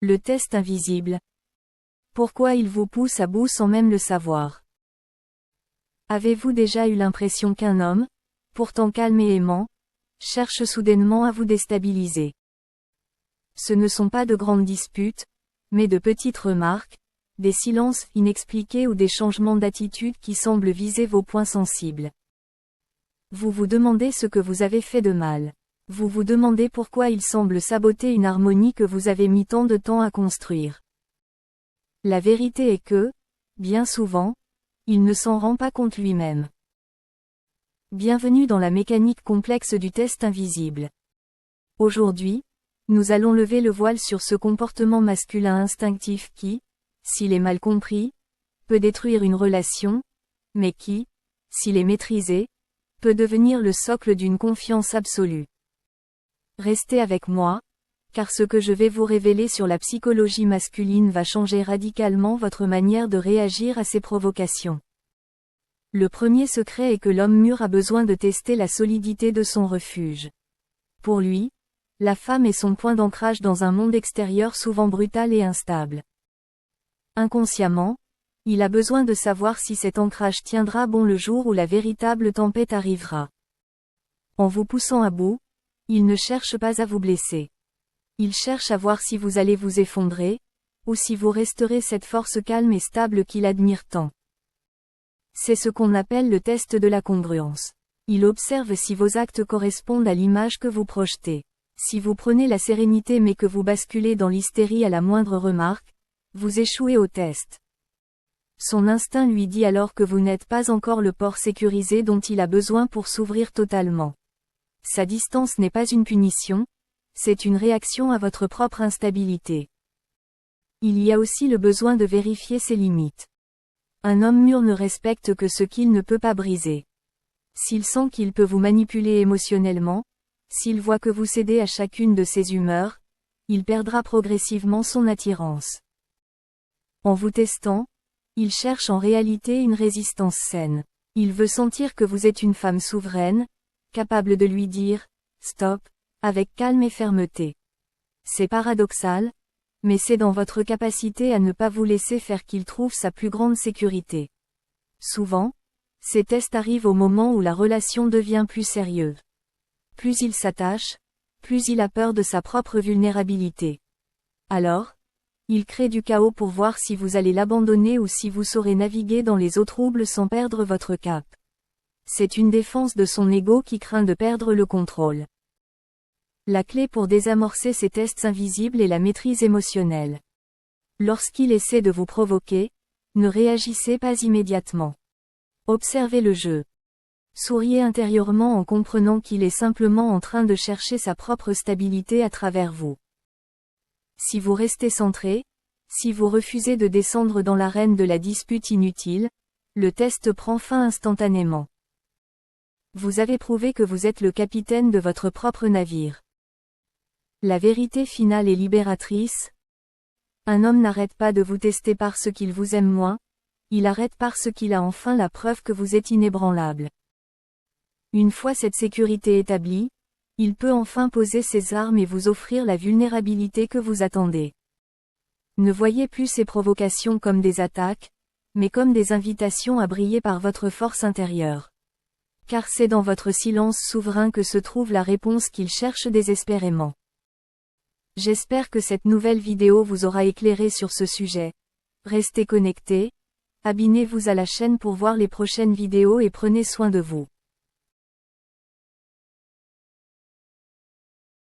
Le test invisible. Pourquoi il vous pousse à bout sans même le savoir? Avez-vous déjà eu l'impression qu'un homme, pourtant calme et aimant, cherche soudainement à vous déstabiliser? Ce ne sont pas de grandes disputes, mais de petites remarques, des silences inexpliqués ou des changements d'attitude qui semblent viser vos points sensibles. Vous vous demandez ce que vous avez fait de mal. Vous vous demandez pourquoi il semble saboter une harmonie que vous avez mis tant de temps à construire. La vérité est que, bien souvent, il ne s'en rend pas compte lui-même. Bienvenue dans la mécanique complexe du test invisible. Aujourd'hui, nous allons lever le voile sur ce comportement masculin instinctif qui, s'il est mal compris, peut détruire une relation, mais qui, s'il est maîtrisé, peut devenir le socle d'une confiance absolue. Restez avec moi, car ce que je vais vous révéler sur la psychologie masculine va changer radicalement votre manière de réagir à ces provocations. Le premier secret est que l'homme mûr a besoin de tester la solidité de son refuge. Pour lui, la femme est son point d'ancrage dans un monde extérieur souvent brutal et instable. Inconsciemment, il a besoin de savoir si cet ancrage tiendra bon le jour où la véritable tempête arrivera. En vous poussant à bout, il ne cherche pas à vous blesser. Il cherche à voir si vous allez vous effondrer, ou si vous resterez cette force calme et stable qu'il admire tant. C'est ce qu'on appelle le test de la congruence. Il observe si vos actes correspondent à l'image que vous projetez. Si vous prenez la sérénité mais que vous basculez dans l'hystérie à la moindre remarque, vous échouez au test. Son instinct lui dit alors que vous n'êtes pas encore le port sécurisé dont il a besoin pour s'ouvrir totalement. Sa distance n'est pas une punition, c'est une réaction à votre propre instabilité. Il y a aussi le besoin de vérifier ses limites. Un homme mûr ne respecte que ce qu'il ne peut pas briser. S'il sent qu'il peut vous manipuler émotionnellement, s'il voit que vous cédez à chacune de ses humeurs, il perdra progressivement son attirance. En vous testant, il cherche en réalité une résistance saine. Il veut sentir que vous êtes une femme souveraine, capable de lui dire « stop » avec calme et fermeté. C'est paradoxal, mais c'est dans votre capacité à ne pas vous laisser faire qu'il trouve sa plus grande sécurité. Souvent, ces tests arrivent au moment où la relation devient plus sérieuse. Plus il s'attache, plus il a peur de sa propre vulnérabilité. Alors, il crée du chaos pour voir si vous allez l'abandonner ou si vous saurez naviguer dans les eaux troubles sans perdre votre cap. C'est une défense de son ego qui craint de perdre le contrôle. La clé pour désamorcer ces tests invisibles est la maîtrise émotionnelle. Lorsqu'il essaie de vous provoquer, ne réagissez pas immédiatement. Observez le jeu. Souriez intérieurement en comprenant qu'il est simplement en train de chercher sa propre stabilité à travers vous. Si vous restez centré, si vous refusez de descendre dans l'arène de la dispute inutile, le test prend fin instantanément. Vous avez prouvé que vous êtes le capitaine de votre propre navire. La vérité finale est libératrice. Un homme n'arrête pas de vous tester parce qu'il vous aime moins, il arrête parce qu'il a enfin la preuve que vous êtes inébranlable. Une fois cette sécurité établie, il peut enfin poser ses armes et vous offrir la vulnérabilité que vous attendez. Ne voyez plus ces provocations comme des attaques, mais comme des invitations à briller par votre force intérieure. Car c'est dans votre silence souverain que se trouve la réponse qu'il cherche désespérément. J'espère que cette nouvelle vidéo vous aura éclairé sur ce sujet. Restez connectés, abonnez-vous à la chaîne pour voir les prochaines vidéos et prenez soin de vous.